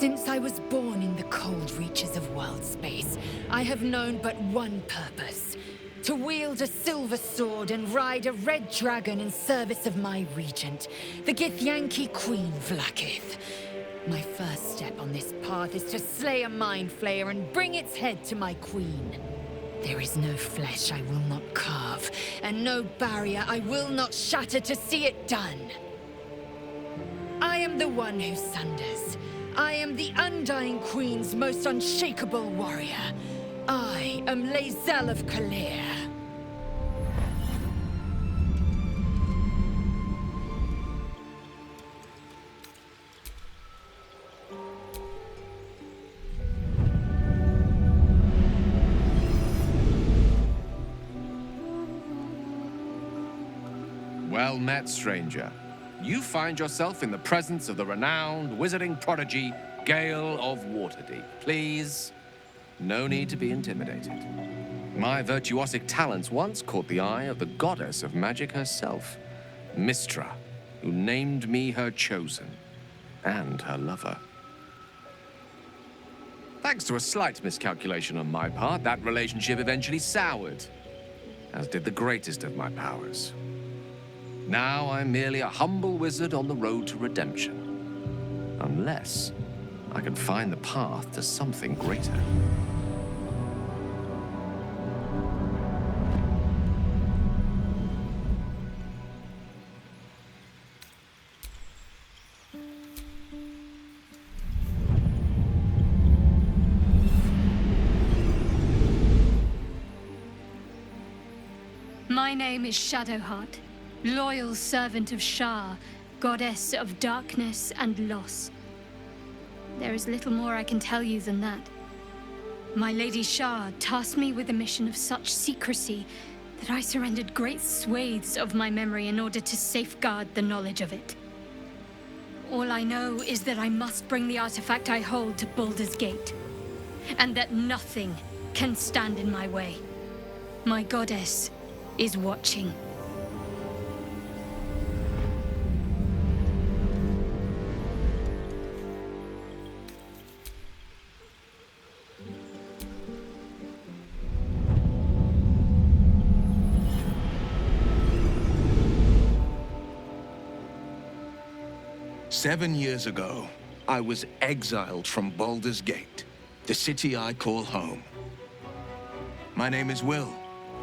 Since I was born in the cold reaches of world space, I have known but one purpose. To wield a silver sword and ride a red dragon in service of my regent, the Githyanki Queen Vlaakith. My first step on this path is to slay a mind flayer and bring its head to my queen. There is no flesh I will not carve, and no barrier I will not shatter to see it done. I am the one who sunders. I am the Undying Queen's most unshakable warrior. I am Lae'zel of Kalir. Well met, stranger. You find yourself in the presence of the renowned wizarding prodigy, Gale of Waterdeep. Please, no need to be intimidated. My virtuosic talents once caught the eye of the goddess of magic herself, Mystra, who named me her chosen, and her lover. Thanks to a slight miscalculation on my part, that relationship eventually soured, as did the greatest of my powers. Now I'm merely a humble wizard on the road to redemption. Unless I can find the path to something greater. My name is Shadowheart, loyal servant of Shar, goddess of darkness and loss. There is little more I can tell you than that. My Lady Shar tasked me with a mission of such secrecy that I surrendered great swathes of my memory in order to safeguard the knowledge of it. All I know is that I must bring the artifact I hold to Baldur's Gate, and that nothing can stand in my way. My goddess is watching. "7 years ago, I was exiled from Baldur's Gate, the city I call home. My name is Will,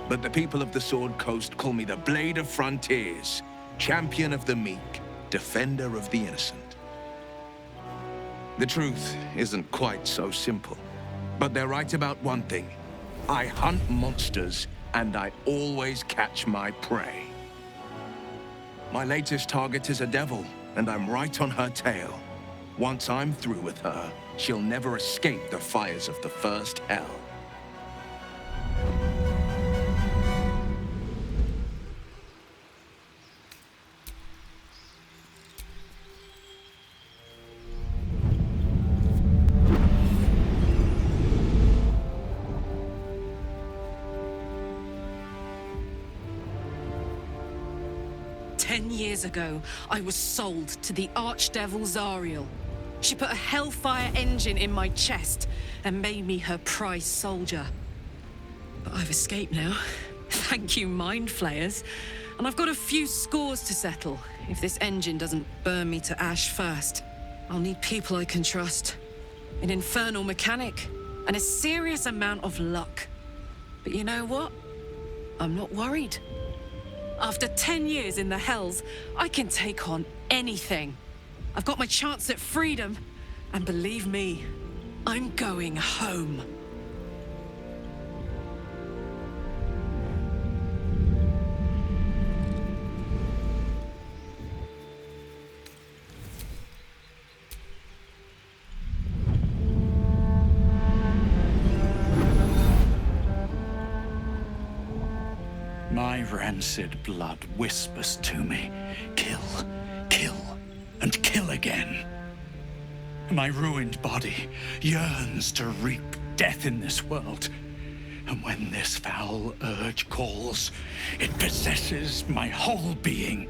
but the people of the Sword Coast call me the Blade of Frontiers, champion of the meek, defender of the innocent. The truth isn't quite so simple, but they're right about one thing. I hunt monsters, and I always catch my prey. My latest target is a devil, and I'm right on her tail. Once I'm through with her, she'll never escape the fires of the first hell." Years ago, I was sold to the Archdevil Zariel. She put a Hellfire engine in my chest and made me her prize soldier. But I've escaped now. Thank you, Mind Flayers. And I've got a few scores to settle. If this engine doesn't burn me to ash first, I'll need people I can trust. An infernal mechanic, and a serious amount of luck. But you know what? I'm not worried. After 10 years in the Hells, I can take on anything. I've got my chance at freedom, and believe me, I'm going home. My rancid blood whispers to me, kill, kill, and kill again. My ruined body yearns to reap death in this world. And when this foul urge calls, it possesses my whole being.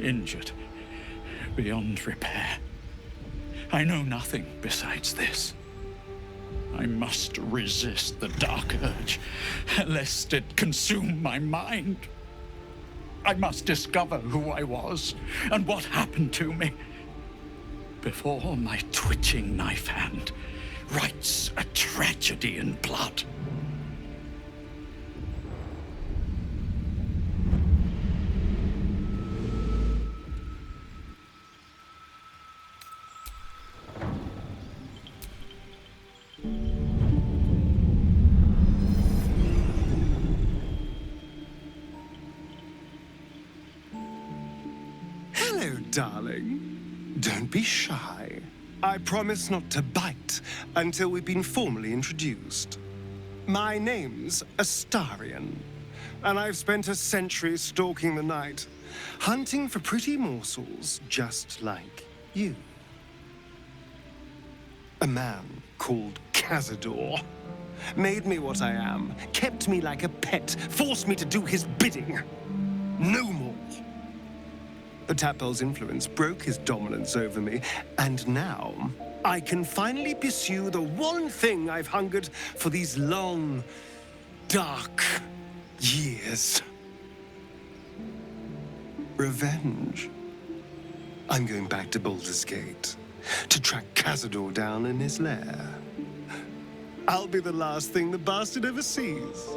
Injured beyond repair, I know nothing besides this. I must resist the dark urge, lest it consume my mind. I must discover who I was and what happened to me before my twitching knife hand writes a tragedy in blood. Hello, darling. Don't be shy. I promise not to bite until we've been formally introduced. My name's Astarion, and I've spent a century stalking the night, hunting for pretty morsels just like you. A man called Cazador made me what I am, kept me like a pet, forced me to do his bidding. No more. The Tadpole's influence broke his dominance over me, and now I can finally pursue the one thing I've hungered for these long, dark years. Revenge. I'm going back to Baldur's Gate to track Cazador down in his lair. I'll be the last thing the bastard ever sees.